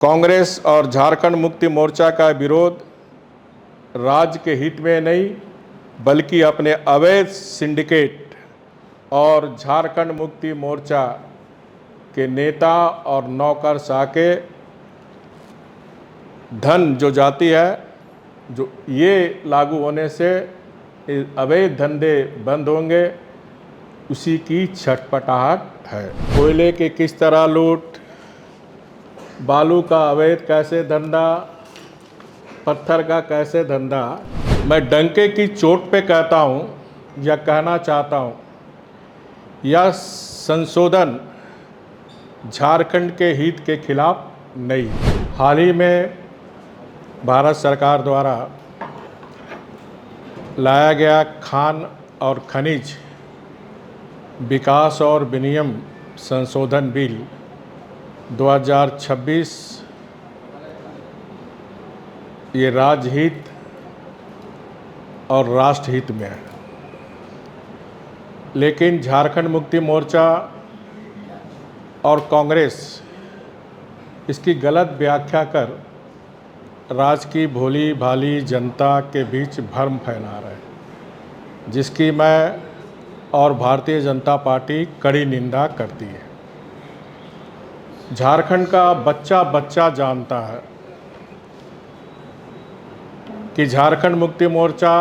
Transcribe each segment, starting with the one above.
कांग्रेस और झारखंड मुक्ति मोर्चा का विरोध राज्य के हित में नहीं बल्कि अपने अवैध सिंडिकेट और झारखंड मुक्ति मोर्चा के नेता और नौकरशाह के धन जो जाती है, जो ये लागू होने से अवैध धंधे बंद होंगे, उसी की छटपटाहट है। कोयले की किस तरह लूट, बालू का अवैध कैसे धंधा, पत्थर का कैसे धंधा। मैं डंके की चोट पे कहता हूँ या कहना चाहता हूँ, यह संशोधन झारखंड के हित के खिलाफ नहीं। हाल ही में भारत सरकार द्वारा लाया गया खान और खनिज विकास और विनियम संशोधन बिल 2026 ये राज्य हित और राष्ट्र हित में है, लेकिन झारखंड मुक्ति मोर्चा और कांग्रेस इसकी गलत व्याख्या कर राज्य की भोली भाली जनता के बीच भ्रम फैला रहे हैं, जिसकी मैं और भारतीय जनता पार्टी कड़ी निंदा करती है। झारखंड का बच्चा बच्चा जानता है कि झारखंड मुक्ति मोर्चा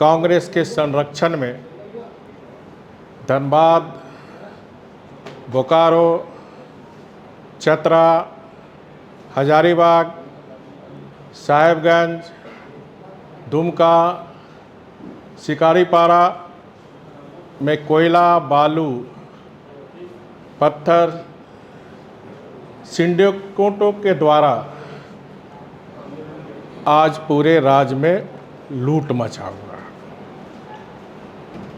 कांग्रेस के संरक्षण में धनबाद, बोकारो, चतरा, हजारीबाग, साहेबगंज, दुमका, शिकारीपारा में कोयला, बालू, पत्थर सिंडिकेटों के द्वारा आज पूरे राज्य में लूट मचा हुआ है।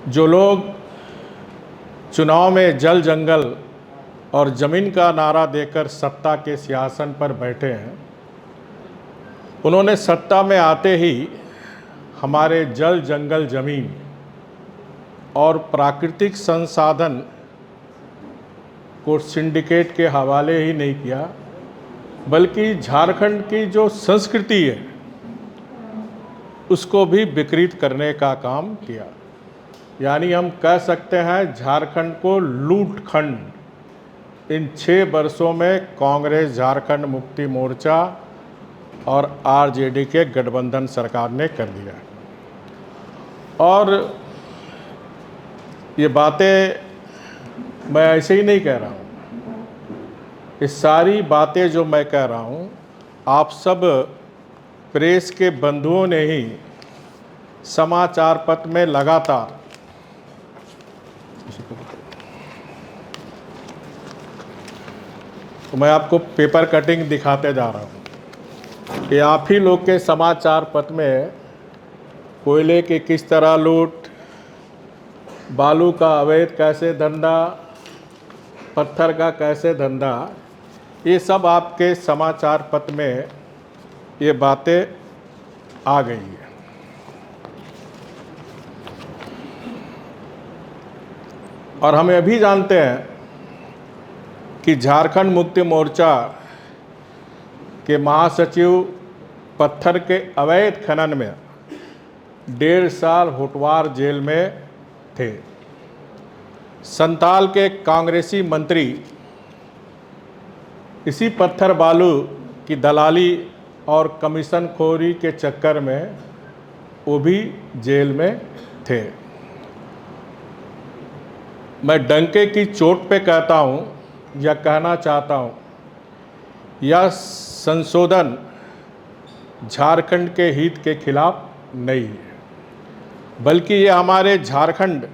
जो लोग चुनाव में जल जंगल और ज़मीन का नारा देकर सत्ता के सिंहासन पर बैठे हैं, उन्होंने सत्ता में आते ही हमारे जल जंगल ज़मीन और प्राकृतिक संसाधन को सिंडिकेट के हवाले ही नहीं किया, बल्कि झारखंड की जो संस्कृति है उसको भी विकृत करने का काम किया। यानी हम कह सकते हैं झारखंड को लूट खंड इन 6 वर्षों में कांग्रेस, झारखंड मुक्ति मोर्चा और आरजेडी के गठबंधन सरकार ने कर दिया। और ये बातें मैं ऐसे ही नहीं कह रहा हूँ, ये सारी बातें जो मैं कह रहा हूँ आप सब प्रेस के बंधुओं ने ही समाचार पत्र में लगातार तो मैं आपको पेपर कटिंग दिखाते जा रहा हूँ कि आप ही लोग के समाचार पत्र में कोयले की किस तरह लूट, बालू का अवैध कैसे धंधा, पत्थर का कैसे धंधा, ये सब आपके समाचार पत्र में ये बातें आ गई है। और हम ये भी जानते हैं कि झारखंड मुक्ति मोर्चा के महासचिव पत्थर के अवैध खनन में 1.5 साल होटवार जेल में थे। संताल के कांग्रेसी मंत्री इसी पत्थर बालू की दलाली और कमीशनखोरी के चक्कर में वो भी जेल में थे। मैं डंके की चोट पे कहता हूँ या कहना चाहता हूँ, यह संशोधन झारखंड के हित के खिलाफ नहीं है, बल्कि ये हमारे झारखंड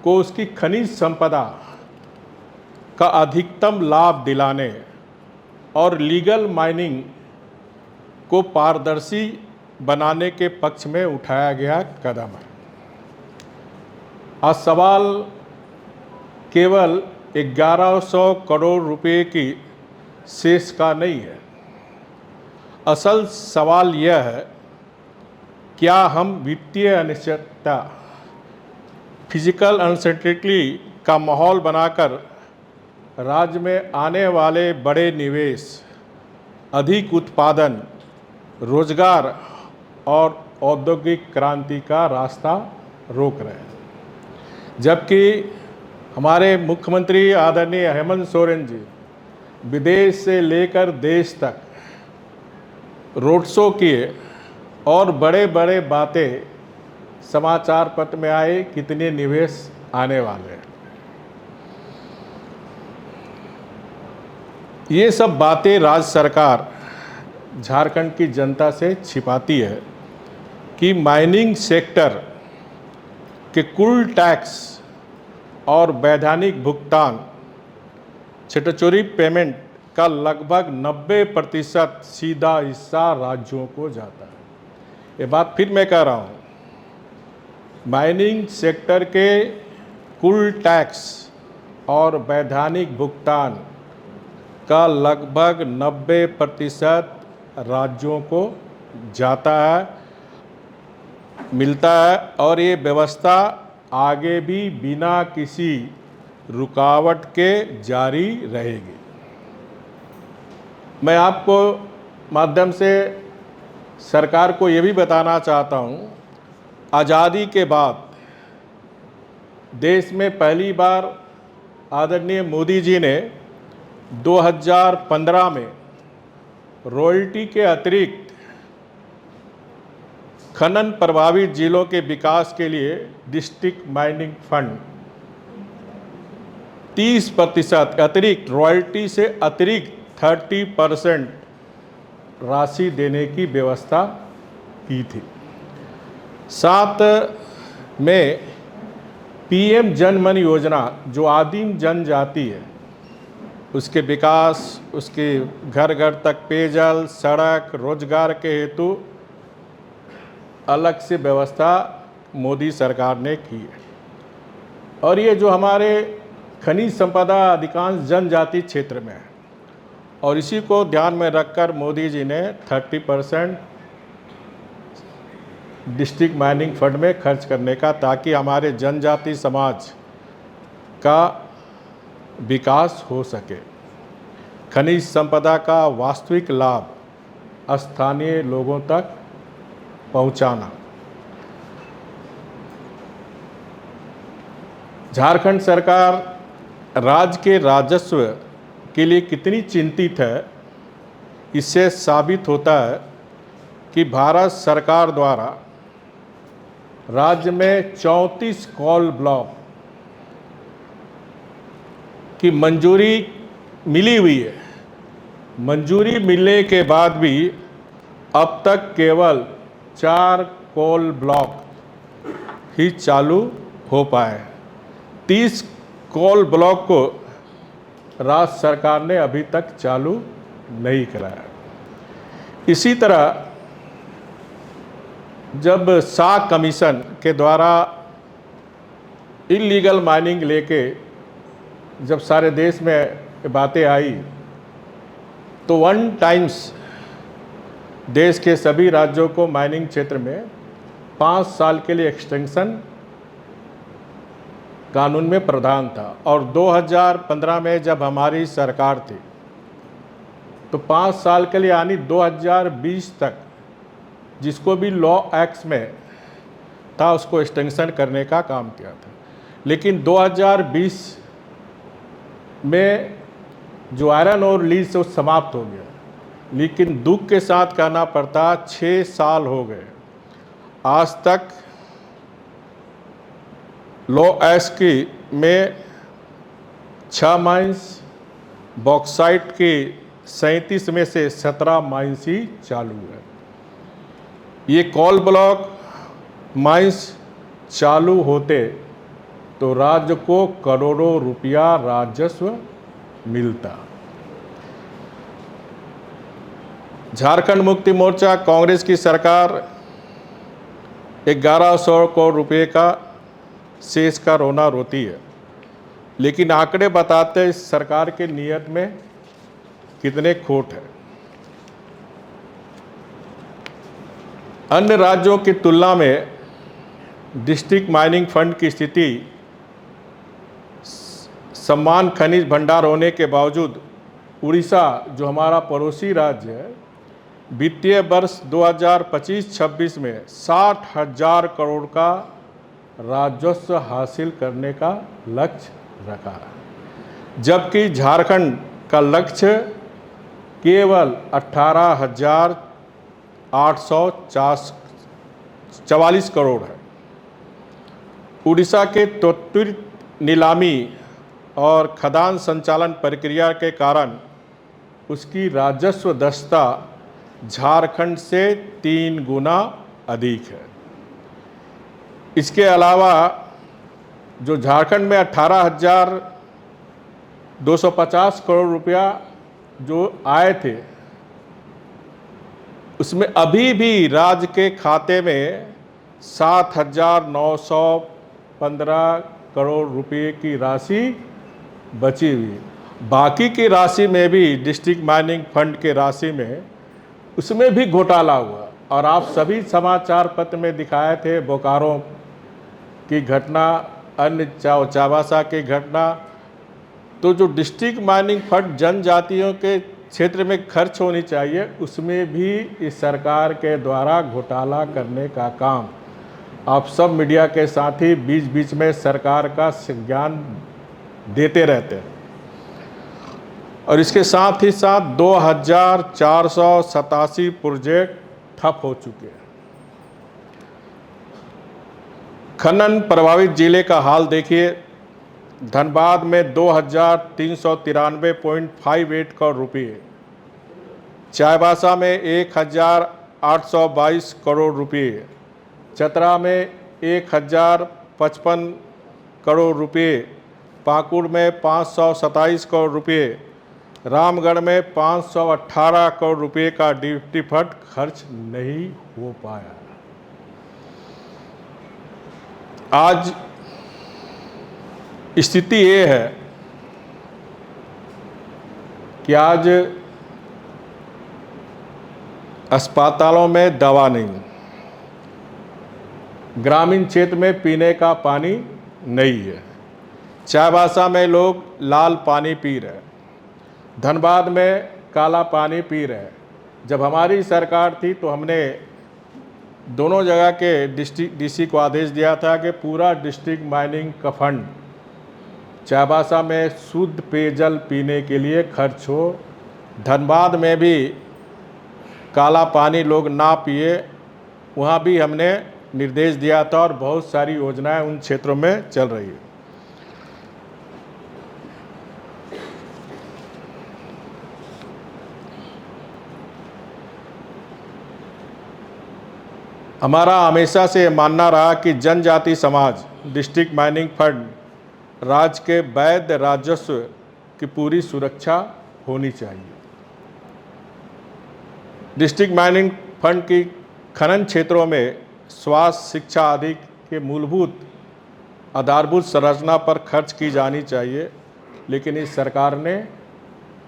को उसकी खनिज संपदा का अधिकतम लाभ दिलाने और लीगल माइनिंग को पारदर्शी बनाने के पक्ष में उठाया गया कदम है। आज सवाल केवल 1100 करोड़ रुपए की शेष का नहीं है। असल सवाल यह है, क्या हम वित्तीय राज्य में आने वाले बड़े निवेश, अधिक उत्पादन, रोजगार और औद्योगिक क्रांति का रास्ता रोक रहे हैं। जबकि हमारे मुख्यमंत्री आदरणीय हेमंत सोरेन जी विदेश से लेकर देश तक रोड शो किए और बड़े बड़े बातें समाचार पत्र में आए, कितने निवेश आने वाले हैं। ये सब बातें राज्य सरकार झारखंड की जनता से छिपाती है कि माइनिंग सेक्टर के कुल टैक्स और वैधानिक भुगतान, छिटचोरी पेमेंट का लगभग 90% सीधा हिस्सा राज्यों को जाता है। ये बात फिर मैं कह रहा हूँ, माइनिंग सेक्टर के कुल टैक्स और वैधानिक भुगतान का लगभग 90% राज्यों को जाता है, मिलता है, और ये व्यवस्था आगे भी बिना किसी रुकावट के जारी रहेगी। मैं आपको माध्यम से सरकार को ये भी बताना चाहता हूँ, आज़ादी के बाद देश में पहली बार आदरणीय मोदी जी ने 2015 में रॉयल्टी के अतिरिक्त खनन प्रभावित जिलों के विकास के लिए डिस्ट्रिक्ट माइनिंग फंड 30% अतिरिक्त, रॉयल्टी से अतिरिक्त 30% राशि देने की व्यवस्था की थी। साथ में पीएम जन मन योजना, जो आदिम जनजाति है, उसके विकास, उसके घर घर तक पेयजल, सड़क, रोजगार के हेतु अलग से व्यवस्था मोदी सरकार ने की है। और ये जो हमारे खनिज संपदा अधिकांश जनजाति क्षेत्र में है, और इसी को ध्यान में रखकर मोदी जी ने 30% डिस्ट्रिक्ट माइनिंग फंड में खर्च करने का, ताकि हमारे जनजाति समाज का विकास हो सके, खनिज संपदा का वास्तविक लाभ स्थानीय लोगों तक पहुंचाना। झारखंड सरकार राज्य के राजस्व के लिए कितनी चिंतित है, इससे साबित होता है कि भारत सरकार द्वारा राज्य में 34 कोल ब्लॉक की मंजूरी मिली हुई है। मंजूरी मिलने के बाद भी अब तक केवल 4 कोल ब्लॉक ही चालू हो पाए। 30 कोल ब्लॉक को राज्य सरकार ने अभी तक चालू नहीं कराया। इसी तरह जब साख कमीशन के द्वारा इलीगल माइनिंग लेके जब सारे देश में बातें आई, तो 1 टाइम्स देश के सभी राज्यों को माइनिंग क्षेत्र में 5 साल के लिए एक्सटेंशन कानून में प्रावधान था। और 2015 में जब हमारी सरकार थी, तो 5 साल के लिए यानी 2020 तक जिसको भी लॉ एक्ट में था उसको एक्सटेंशन करने का काम किया था। लेकिन 2020 में जो आयरन और लीज से वो समाप्त हो गया। लेकिन दुख के साथ कहना पड़ता, 6 साल हो गए आज तक लॉ एक्ट की में 6 माइंस, बॉक्साइट की 37 में से 17 माइंस ही चालू है। ये कोल ब्लॉक माइंस चालू होते तो राज्य को करोड़ों रुपया राजस्व मिलता। झारखंड मुक्ति मोर्चा कांग्रेस की सरकार 1100 करोड़ रुपए का शेष का रोना रोती है, लेकिन आंकड़े बताते हैं इस सरकार के नियत में कितने खोट है। अन्य राज्यों की तुलना में डिस्ट्रिक्ट माइनिंग फंड की स्थिति सम्मान खनिज भंडार होने के बावजूद उड़ीसा, जो हमारा पड़ोसी राज्य है, वित्तीय वर्ष 2025-26 में 60,000 करोड़ का राजस्व हासिल करने का लक्ष्य रखा है, जबकि झारखंड का लक्ष्य केवल 18,844 करोड़ है। उड़ीसा के त्वरित नीलामी और खदान संचालन प्रक्रिया के कारण उसकी राजस्व दक्षता झारखंड से 3 गुना अधिक है। इसके अलावा जो झारखंड में 18,250 करोड़ रुपया जो आए थे, उसमें अभी भी राज्य के खाते में 7,915 करोड़ रुपए की राशि बची हुई। बाकी की राशि में भी, डिस्ट्रिक्ट माइनिंग फंड के राशि में, उसमें भी घोटाला हुआ। और आप सभी समाचार पत्र में दिखाए थे बोकारो की घटना, अन्य चाबासा की घटना। तो जो डिस्ट्रिक्ट माइनिंग फंड जनजातियों के क्षेत्र में खर्च होनी चाहिए, उसमें भी इस सरकार के द्वारा घोटाला करने का काम आप सब मीडिया के साथी बीच बीच में सरकार का ज्ञान देते रहते हैं। और इसके साथ ही साथ 2,487 प्रोजेक्ट ठप हो चुके हैं। खनन प्रभावित जिले का हाल देखिए। धनबाद में 2,393.58 करोड़ रुपये, चाईबासा में 1,822 करोड़ रुपये, चतरा में 1,055 करोड़ रुपये, पाकुड़ में 527 करोड़ रुपये, रामगढ़ में 518 करोड़ रुपये का ड्यूटी फंड खर्च नहीं हो पाया। आज स्थिति ये है कि आज अस्पतालों में दवा नहीं, ग्रामीण क्षेत्र में पीने का पानी नहीं है, चाईबासा में लोग लाल पानी पी रहे हैं, धनबाद में काला पानी पी रहे हैं। जब हमारी सरकार थी तो हमने दोनों जगह के डिस्ट्रिक्ट डीसी को आदेश दिया था कि पूरा डिस्ट्रिक्ट माइनिंग का फंड चाईबासा में शुद्ध पेयजल पीने के लिए खर्च हो। धनबाद में भी काला पानी लोग ना पिए, वहाँ भी हमने निर्देश दिया था और बहुत सारी योजनाएं उन क्षेत्रों में चल रही है। हमारा हमेशा से मानना रहा कि जनजाति समाज, डिस्ट्रिक्ट माइनिंग फंड, राज्य के वैध राजस्व की पूरी सुरक्षा होनी चाहिए। डिस्ट्रिक्ट माइनिंग फंड की खनन क्षेत्रों में स्वास्थ्य, शिक्षा आदि के मूलभूत आधारभूत संरचना पर खर्च की जानी चाहिए, लेकिन इस सरकार ने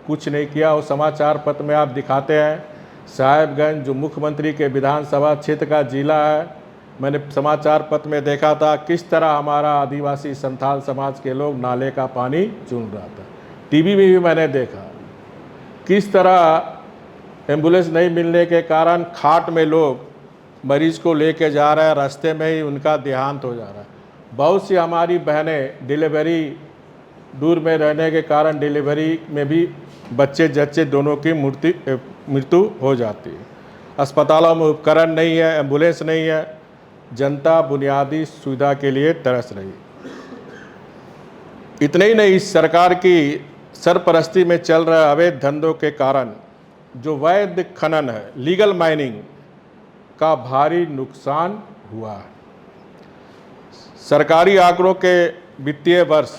कुछ नहीं किया। और समाचार पत्र में आप दिखाते हैं साहेबगंज, जो मुख्यमंत्री के विधानसभा क्षेत्र का जिला है, मैंने समाचार पत्र में देखा था किस तरह हमारा आदिवासी संथाल समाज के लोग नाले का पानी चून रहा था। टीवी में भी मैंने देखा किस तरह एम्बुलेंस नहीं मिलने के कारण खाट में लोग मरीज को लेके जा रहे हैं, रास्ते में ही उनका देहांत हो जा रहा है। बहुत सी हमारी बहनें डिलीवरी दूर में रहने के कारण डिलीवरी में भी बच्चे जच्चे दोनों की मृत्यु हो जाती है। अस्पतालों में उपकरण नहीं है, एम्बुलेंस नहीं है, जनता बुनियादी सुविधा के लिए तरस रही। इतने ही नहीं, इस सरकार की सरपरस्ती में चल रहे अवैध धंधों के कारण जो वैध खनन है, लीगल माइनिंग का भारी नुकसान हुआ है। सरकारी आंकड़ों के वित्तीय वर्ष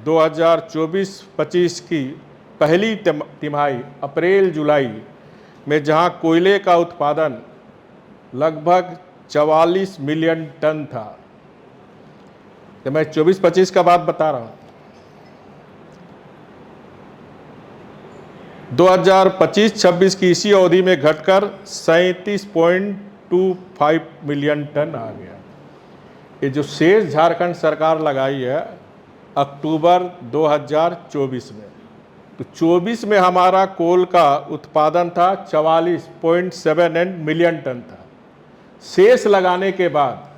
2024-25 की पहली तिमाही अप्रैल जुलाई में जहां कोयले का उत्पादन लगभग 44 मिलियन टन था, तो मैं 24-25 का बात बता रहा हूं, 2025-26 की इसी अवधि में घटकर 37.25 मिलियन टन आ गया। ये जो शेष झारखंड सरकार लगाई है, अक्टूबर 2024 में। तो 24 में हमारा कोल का उत्पादन था 44.78 मिलियन टन था। शेष लगाने के बाद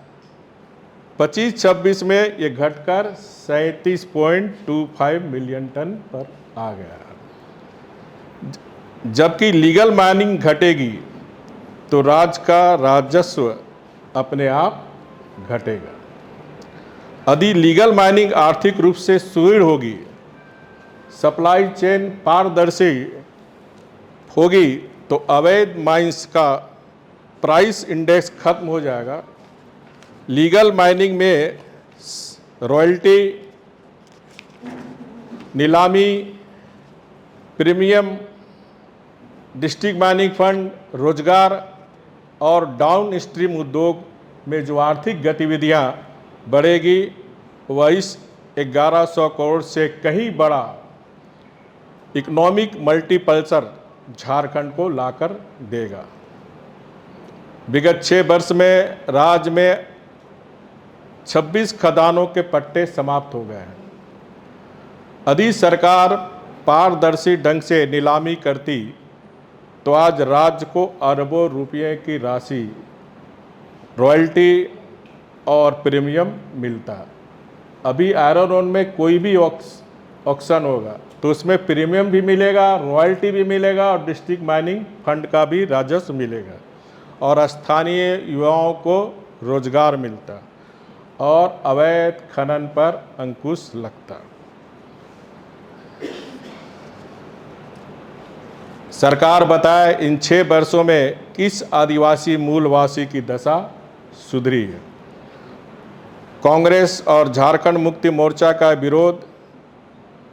25-26 में ये घटकर 37.25 मिलियन टन पर आ गया। जबकि लीगल माइनिंग घटेगी तो राज्य का राजस्व अपने आप घटेगा। यदि लीगल माइनिंग आर्थिक रूप से सुदृढ़ होगी, सप्लाई चेन पारदर्शी होगी, तो अवैध माइंस का प्राइस इंडेक्स खत्म हो जाएगा। लीगल माइनिंग में रॉयल्टी, नीलामी, प्रीमियम, डिस्ट्रिक्ट माइनिंग फंड, रोजगार और डाउन स्ट्रीम उद्योग में जो आर्थिक गतिविधियां बढ़ेगी वह इस 1100 करोड़ से कहीं बड़ा इकोनॉमिक मल्टीप्लसर झारखंड को लाकर देगा। विगत 6 वर्ष में राज्य में 26 खदानों के पट्टे समाप्त हो गए हैं। यदि सरकार पारदर्शी ढंग से नीलामी करती तो आज राज्य को अरबों रुपये की राशि रॉयल्टी और प्रीमियम मिलता। अभी आयरन ओर में कोई भी ऑक्शन होगा तो उसमें प्रीमियम भी मिलेगा, रॉयल्टी भी मिलेगा और डिस्ट्रिक्ट माइनिंग फंड का भी राजस्व मिलेगा और स्थानीय युवाओं को रोजगार मिलता और अवैध खनन पर अंकुश लगता। सरकार बताए इन 6 वर्षों में किस आदिवासी मूलवासी की दशा सुधरी है। कांग्रेस और झारखंड मुक्ति मोर्चा का विरोध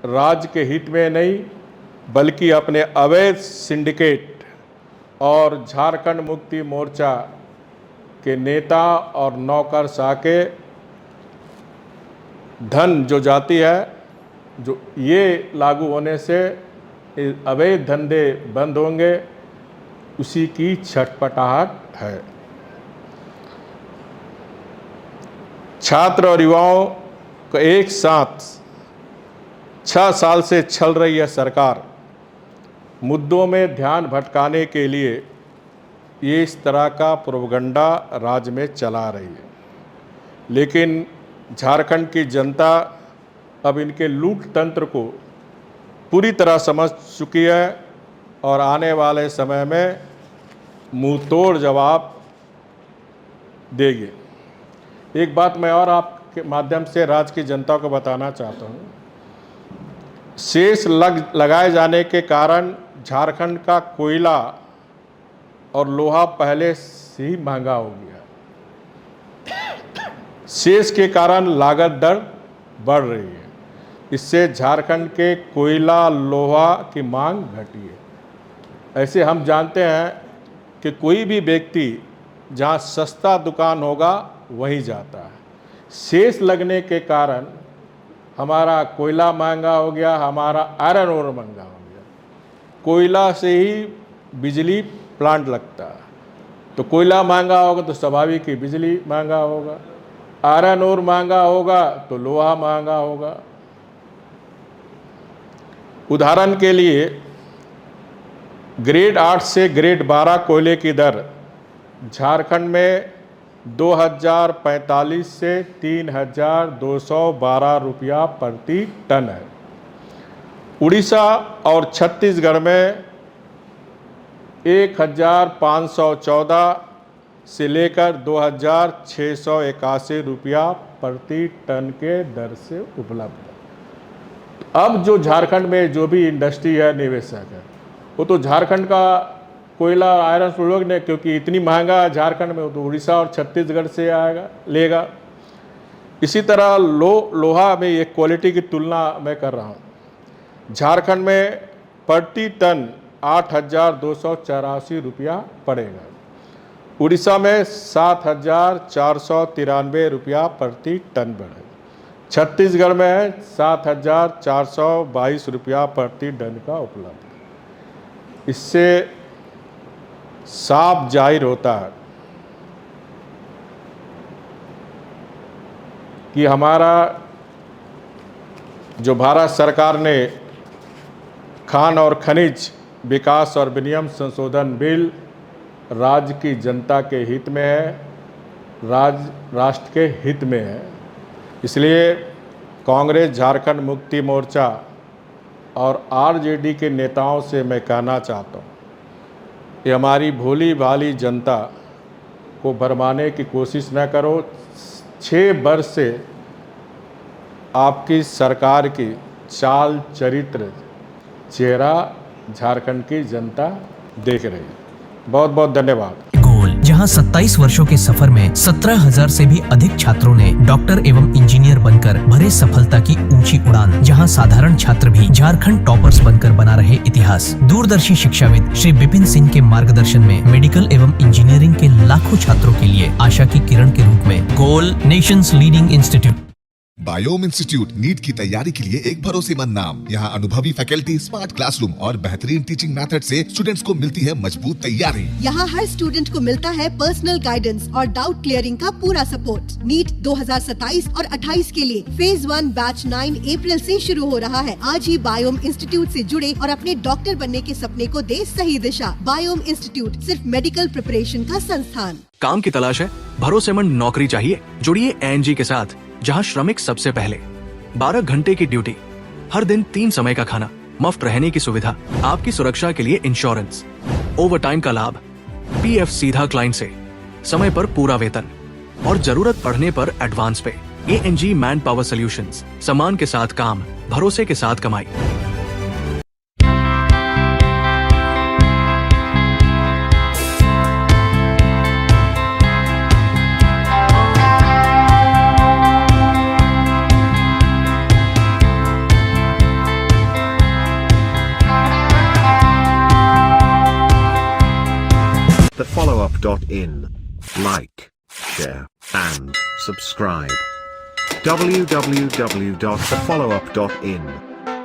राज्य के हित में नहीं बल्कि अपने अवैध सिंडिकेट और झारखंड मुक्ति मोर्चा के नेता और नौकरशाह के धन जो जाती है, जो ये लागू होने से अवैध धंधे बंद होंगे, उसी की छटपटाहट है। छात्र और युवाओं को एक साथ 6 साल से चल रही है सरकार मुद्दों में ध्यान भटकाने के लिए ये इस तरह का प्रोपगंडा राज्य में चला रही है। लेकिन झारखंड की जनता अब इनके लूट तंत्र को पूरी तरह समझ चुकी है और आने वाले समय में मुंह तोड़ जवाब देगी। एक बात मैं और आपके माध्यम से राज्य की जनता को बताना चाहता हूँ। शेष लगाए जाने के कारण झारखंड का कोयला और लोहा पहले से ही महंगा हो गया। शेष के कारण लागत दर बढ़ रही है। इससे झारखंड के कोयला लोहा की मांग घटी है। ऐसे हम जानते हैं कि कोई भी व्यक्ति जहां सस्ता दुकान होगा वहीं जाता है। शेष लगने के कारण हमारा कोयला महंगा हो गया, हमारा आयरन ओर महंगा हो गया। कोयला से ही बिजली प्लांट लगता है, तो कोयला महंगा होगा तो स्वाभाविक ही बिजली महंगा होगा। आयरन ओर महंगा होगा तो लोहा महंगा होगा। उदाहरण के लिए ग्रेड 8 से ग्रेड 12 कोयले की दर झारखंड में 2045 से 3212 रुपया प्रति टन है। उड़ीसा और छत्तीसगढ़ में 1514 से लेकर 2681 रुपया प्रति टन के दर से उपलब्ध है। अब जो झारखंड में जो भी इंडस्ट्री है, निवेशक है, वो तो झारखंड का कोयला आयरन प्रयोग ने, क्योंकि इतनी महंगा झारखंड में, तो उड़ीसा और छत्तीसगढ़ से आएगा लेगा। इसी तरह लोहा में एक क्वालिटी की तुलना मैं कर रहा हूँ। झारखंड में प्रति टन 8284 रुपया पड़ेगा। उड़ीसा में 7493 रुपया प्रति टन बढ़ेगा। छत्तीसगढ़ में 7422 रुपया प्रति टन का उपलब्ध है। इससे साफ जाहिर होता है कि हमारा जो भारत सरकार ने खान और खनिज विकास और विनियम संशोधन बिल राज्य की जनता के हित में है, राष्ट्र के हित में है। इसलिए कांग्रेस, झारखंड मुक्ति मोर्चा और आरजेडी के नेताओं से मैं कहना चाहता हूँ कि हमारी भोली भाली जनता को भरमाने की कोशिश न करो। 6 वर्ष से आपकी सरकार की चाल चरित्र चेहरा झारखंड की जनता देख रही है। बहुत बहुत धन्यवाद। गोल, जहां 27 वर्षों के सफर में 17,000 से भी अधिक छात्रों ने डॉक्टर एवं इंजीनियर बनकर भरे सफलता की ऊंची उड़ान, जहां साधारण छात्र भी झारखंड टॉपर्स बनकर बना रहे इतिहास। दूरदर्शी शिक्षाविद श्री विपिन सिंह के मार्गदर्शन में मेडिकल एवं इंजीनियरिंग के लाखों छात्रों के लिए आशा की किरण के रूप में गोल, nation's leading institute. Biome institute NEET की तैयारी के लिए एक भरोसेमंद नाम। यहाँ अनुभवी फैकल्टी, स्मार्ट क्लासरूम और बेहतरीन टीचिंग मेथड से स्टूडेंट्स को मिलती है मजबूत तैयारी। यहाँ हर स्टूडेंट को मिलता है पर्सनल गाइडेंस और डाउट क्लियरिंग का पूरा सपोर्ट। नीट 2027 और 28 के लिए फेज 1 बैच 9 अप्रैल से शुरू हो रहा है। आज ही बायोम इंस्टीट्यूट से जुड़े और अपने डॉक्टर बनने के सपने को दे सही दिशा। बायोम इंस्टीट्यूट सिर्फ मेडिकल प्रिपरेशन का संस्थान। काम की तलाश है, भरोसेमंद नौकरी चाहिए? जुड़िए एएनजी के साथ, जहां श्रमिक सबसे पहले। 12 घंटे की ड्यूटी, हर दिन 3 समय का खाना, मुफ्त रहने की सुविधा, आपकी सुरक्षा के लिए इंश्योरेंस, ओवरटाइम का लाभ, पीएफ सीधा क्लाइंट से, समय पर पूरा वेतन और जरूरत पड़ने पर एडवांस पे। एएनजी मैन पावर सॉल्यूशंस, सम्मान के साथ काम, भरोसे के साथ कमाई। thefollowup.in. Like, share, and subscribe. www.thefollowup.in